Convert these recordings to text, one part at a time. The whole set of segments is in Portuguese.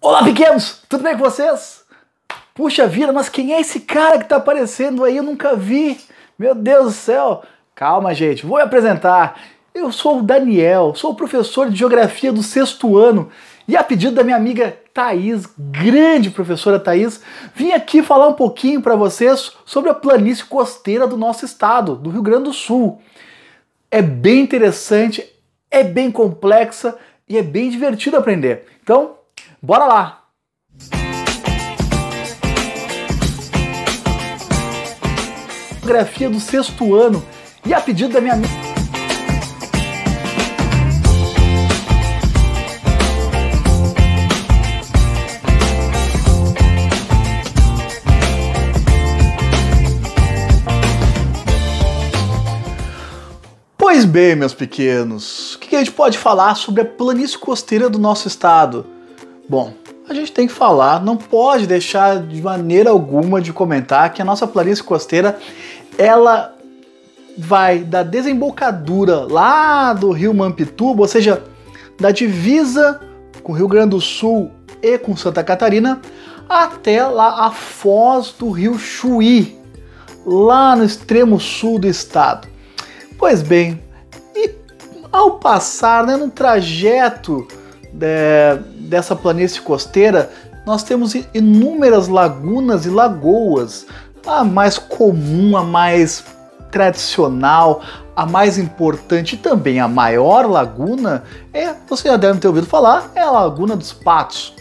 Olá, pequenos! Tudo bem com vocês? Puxa vida, mas quem é esse cara que tá aparecendo aí? Eu nunca vi. Meu Deus do céu. Calma, gente. Vou me apresentar. Eu sou o Daniel, sou o professor de Geografia do 6º ano e a pedido da minha amiga Thaís, grande professora Thaís, vim aqui falar um pouquinho para vocês sobre a planície costeira do nosso estado, do Rio Grande do Sul. É bem interessante, é bem complexa e é bem divertido aprender. Então, bora lá! Geografia do 6º ano e a pedido da minha amiga... Pois bem, meus pequenos, o que a gente pode falar sobre a planície costeira do nosso estado? Bom, a gente tem que falar, não pode deixar de maneira alguma de comentar que a nossa planície costeira, ela vai da desembocadura lá do rio Mampituba, ou seja, da divisa com o Rio Grande do Sul e com Santa Catarina, até lá a foz do rio Chuí, lá no extremo sul do estado. Pois bem, e ao passar, no trajeto dessa planície costeira, nós temos inúmeras lagunas e lagoas. A mais comum, a mais tradicional, a mais importante e também a maior laguna, você já deve ter ouvido falar, é a Laguna dos Patos.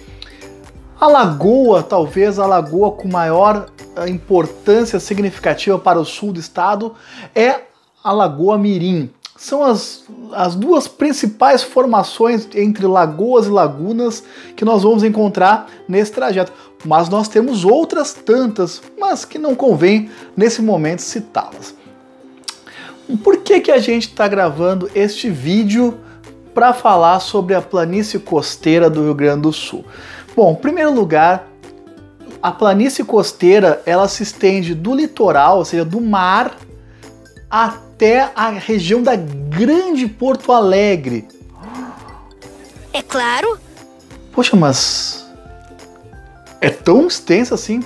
A lagoa, talvez a lagoa com maior importância significativa para o sul do estado, é a Lagoa Mirim. São as duas principais formações entre lagoas e lagunas que nós vamos encontrar nesse trajeto. Mas nós temos outras tantas, mas que não convém nesse momento citá-las. Por que a gente está gravando este vídeo para falar sobre a planície costeira do Rio Grande do Sul? Bom, em primeiro lugar, a planície costeira ela se estende do litoral, ou seja, do mar, até a região da Grande Porto Alegre. É claro. Poxa, mas é tão extensa assim?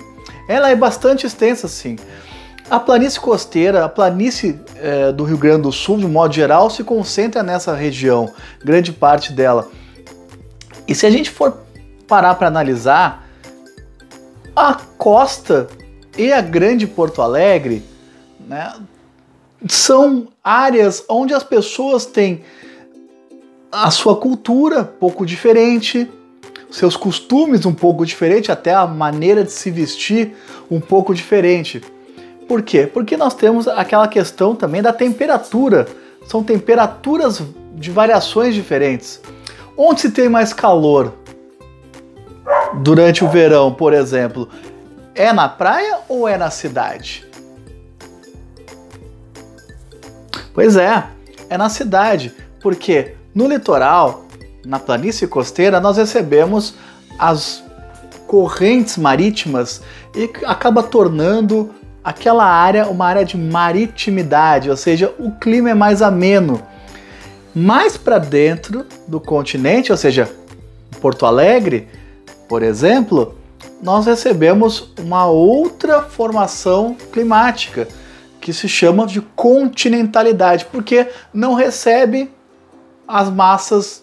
Ela é bastante extensa assim. A planície costeira, a planície do Rio Grande do Sul, de modo geral, se concentra nessa região, grande parte dela. E se a gente for parar para analisar, a costa e a Grande Porto Alegre, né, são áreas onde as pessoas têm a sua cultura um pouco diferente, seus costumes um pouco diferente, até a maneira de se vestir um pouco diferente. Por quê? Porque nós temos aquela questão também da temperatura. São temperaturas de variações diferentes. Onde se tem mais calor durante o verão, por exemplo, é na praia ou é na cidade? Pois é na cidade, porque no litoral, na planície costeira, nós recebemos as correntes marítimas e acaba tornando aquela área uma área de maritimidade, ou seja, o clima é mais ameno. Mais para dentro do continente, ou seja, Porto Alegre, por exemplo, nós recebemos uma outra formação climática, que se chama de continentalidade, porque não recebe as massas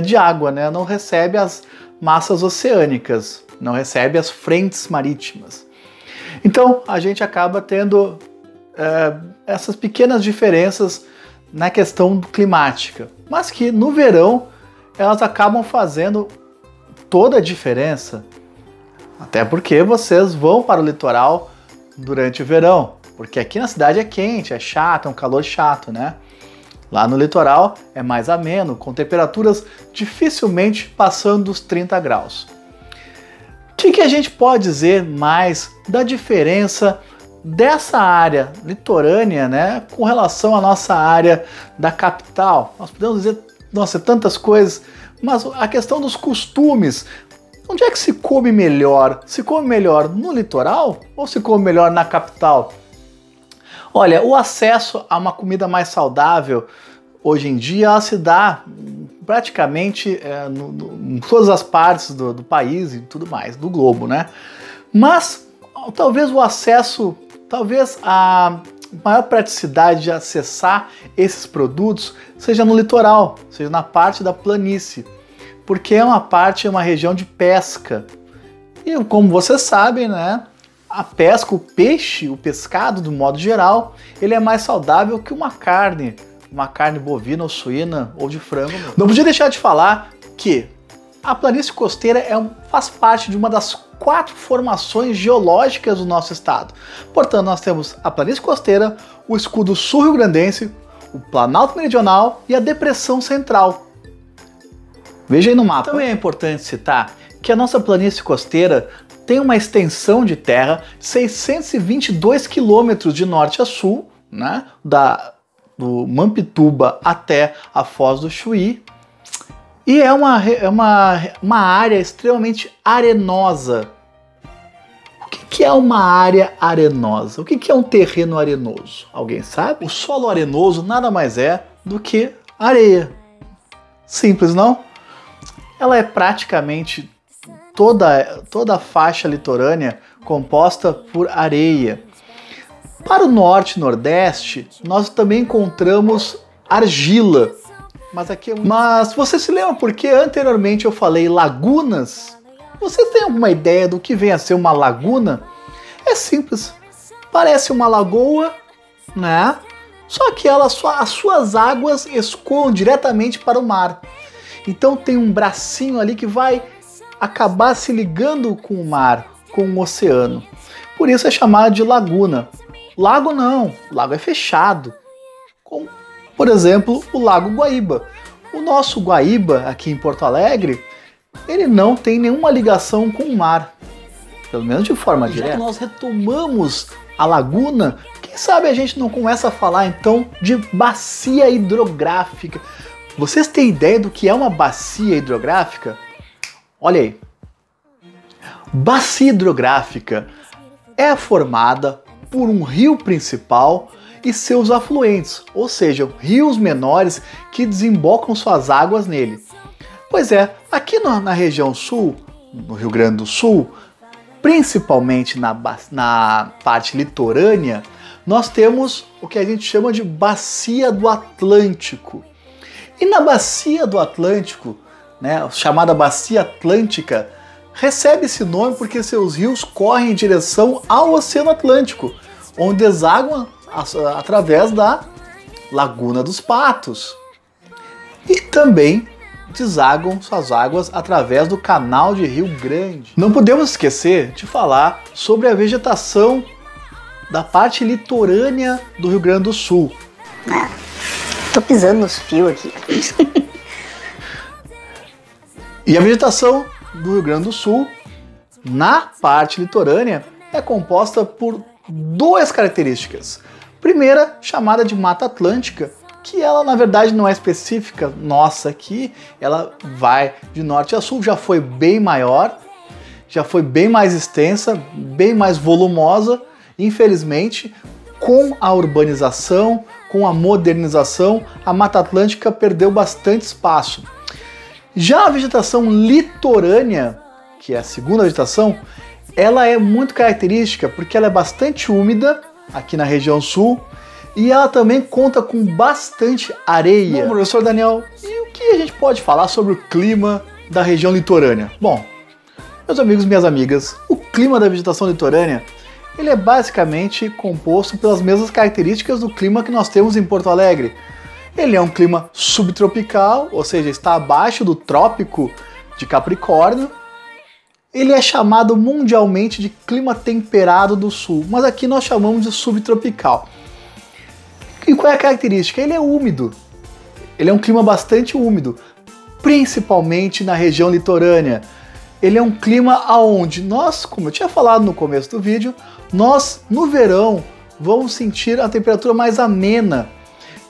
de água, né? Não recebe as massas oceânicas, não recebe as frentes marítimas. Então a gente acaba tendo essas pequenas diferenças na questão climática, mas que no verão elas acabam fazendo toda a diferença, até porque vocês vão para o litoral durante o verão. Porque aqui na cidade é quente, é chato, é um calor chato, né? Lá no litoral é mais ameno, com temperaturas dificilmente passando dos 30 graus. O que a gente pode dizer mais da diferença dessa área litorânea, né, com relação à nossa área da capital? Nós podemos dizer, nossa, tantas coisas, mas a questão dos costumes. Onde é que se come melhor? Se come melhor no litoral ou se come melhor na capital? Olha, o acesso a uma comida mais saudável hoje em dia ela se dá praticamente em todas as partes do país e tudo mais, do globo, né? Mas talvez o acesso, talvez a maior praticidade de acessar esses produtos seja no litoral, seja na parte da planície, porque é uma região de pesca. E como vocês sabem, né, a pesca, o peixe, o pescado, do modo geral, ele é mais saudável que uma carne bovina ou suína ou de frango. Não podia deixar de falar que a planície costeira faz parte de uma das 4 formações geológicas do nosso estado. Portanto, nós temos a planície costeira, o escudo sul-rio-grandense, o Planalto Meridional e a Depressão Central. Veja aí no mapa. Também é importante citar que a nossa planície costeira tem uma extensão de terra de 622 quilômetros de norte a sul, né, do Mampituba até a Foz do Chuí, e é uma área extremamente arenosa. O que é uma área arenosa? O que é um terreno arenoso? Alguém sabe? O solo arenoso nada mais é do que areia. Simples, não? Ela é praticamente toda a faixa litorânea composta por areia. Para o norte e nordeste, nós também encontramos argila. Mas você se lembra porque anteriormente eu falei lagunas? Você tem alguma ideia do que vem a ser uma laguna? É simples. Parece uma lagoa, né? Só que as suas águas escoam diretamente para o mar. Então tem um bracinho ali que vai acabar se ligando com o mar, com o oceano. Por isso é chamado de laguna. Lago não, lago é fechado. Como, por exemplo, o Lago Guaíba. O nosso Guaíba, aqui em Porto Alegre, ele não tem nenhuma ligação com o mar. Pelo menos de forma direta. Já que nós retomamos a laguna, quem sabe a gente não começa a falar então de bacia hidrográfica. Vocês têm ideia do que é uma bacia hidrográfica? Olha aí. Bacia hidrográfica é formada por um rio principal e seus afluentes, ou seja, rios menores que desembocam suas águas nele. Pois é, aqui na região sul, no Rio Grande do Sul, principalmente na parte litorânea, nós temos o que a gente chama de Bacia do Atlântico. E na Bacia do Atlântico, né, chamada Bacia Atlântica, recebe esse nome porque seus rios correm em direção ao Oceano Atlântico, onde desaguam através da Laguna dos Patos. E também desaguam suas águas através do Canal de Rio Grande. Não podemos esquecer de falar sobre a vegetação da parte litorânea do Rio Grande do Sul. Tô pisando nos fios aqui. E a vegetação do Rio Grande do Sul, na parte litorânea, é composta por 2 características. Primeira, chamada de Mata Atlântica, que ela na verdade não é específica nossa aqui, ela vai de norte a sul, já foi bem maior, já foi bem mais extensa, bem mais volumosa. Infelizmente, com a urbanização, com a modernização, a Mata Atlântica perdeu bastante espaço. Já a vegetação litorânea, que é a segunda vegetação, ela é muito característica porque ela é bastante úmida aqui na região sul e ela também conta com bastante areia. Bom, professor Daniel, e o que a gente pode falar sobre o clima da região litorânea? Bom, meus amigos e minhas amigas, o clima da vegetação litorânea ele é basicamente composto pelas mesmas características do clima que nós temos em Porto Alegre. Ele é um clima subtropical, ou seja, está abaixo do trópico de Capricórnio. Ele é chamado mundialmente de clima temperado do sul, mas aqui nós chamamos de subtropical. E qual é a característica? Ele é úmido. Ele é um clima bastante úmido, principalmente na região litorânea. Ele é um clima onde nós, como eu tinha falado no começo do vídeo, nós no verão vamos sentir a temperatura mais amena,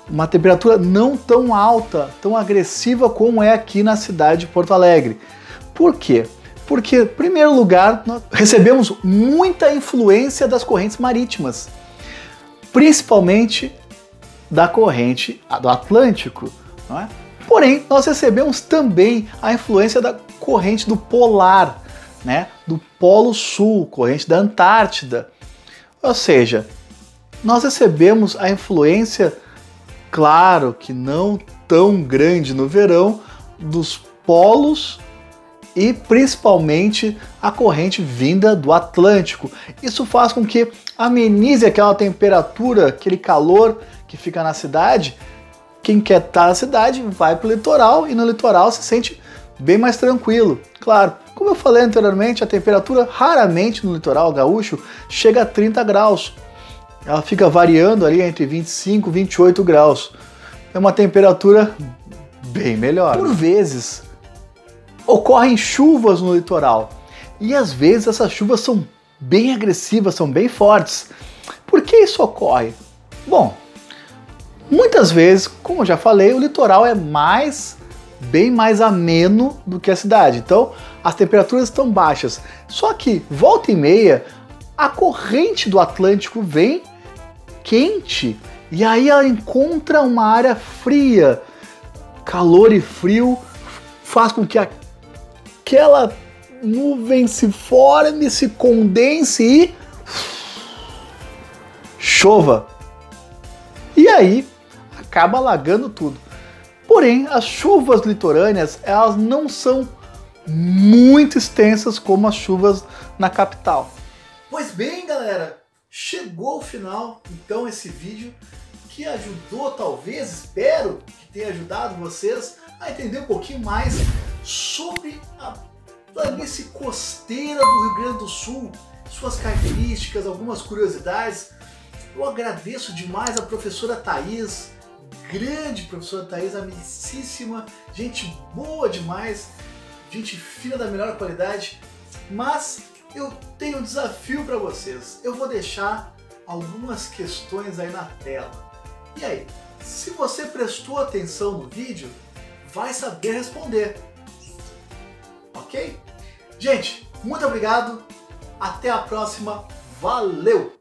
uma temperatura não tão alta, tão agressiva como é aqui na cidade de Porto Alegre. Por quê? Porque, em primeiro lugar, nós recebemos muita influência das correntes marítimas, principalmente da corrente do Atlântico, não é? Porém, nós recebemos também a influência da corrente do polar, né? Do Polo Sul, corrente da Antártida. Ou seja, nós recebemos a influência, claro que não tão grande no verão, dos polos e principalmente a corrente vinda do Atlântico. Isso faz com que amenize aquela temperatura, aquele calor que fica na cidade. Quem quer estar na cidade vai para o litoral e no litoral se sente bem mais tranquilo. Claro, como eu falei anteriormente, a temperatura raramente no litoral gaúcho chega a 30 graus. Ela fica variando ali entre 25 e 28 graus. É uma temperatura bem melhor. Por vezes, ocorrem chuvas no litoral. E às vezes essas chuvas são bem agressivas, são bem fortes. Por que isso ocorre? Bom, muitas vezes, como eu já falei, o litoral é bem mais ameno do que a cidade. Então, as temperaturas estão baixas. Só que, volta e meia, a corrente do Atlântico vem quente e aí ela encontra uma área fria. Calor e frio faz com que aquela nuvem se forme, se condense e chova. E aí acaba alagando tudo. Porém, as chuvas litorâneas, elas não são muito extensas como as chuvas na capital. Pois bem, galera, chegou ao final, então, esse vídeo que ajudou, talvez, espero que tenha ajudado vocês a entender um pouquinho mais sobre a planície costeira do Rio Grande do Sul, suas características, algumas curiosidades. Eu agradeço demais a professora Thaís, grande professora Thaís, amicíssima, gente boa demais, gente fina da melhor qualidade, mas eu tenho um desafio para vocês. Eu vou deixar algumas questões aí na tela. E aí, se você prestou atenção no vídeo, vai saber responder. Ok? Gente, muito obrigado. Até a próxima. Valeu!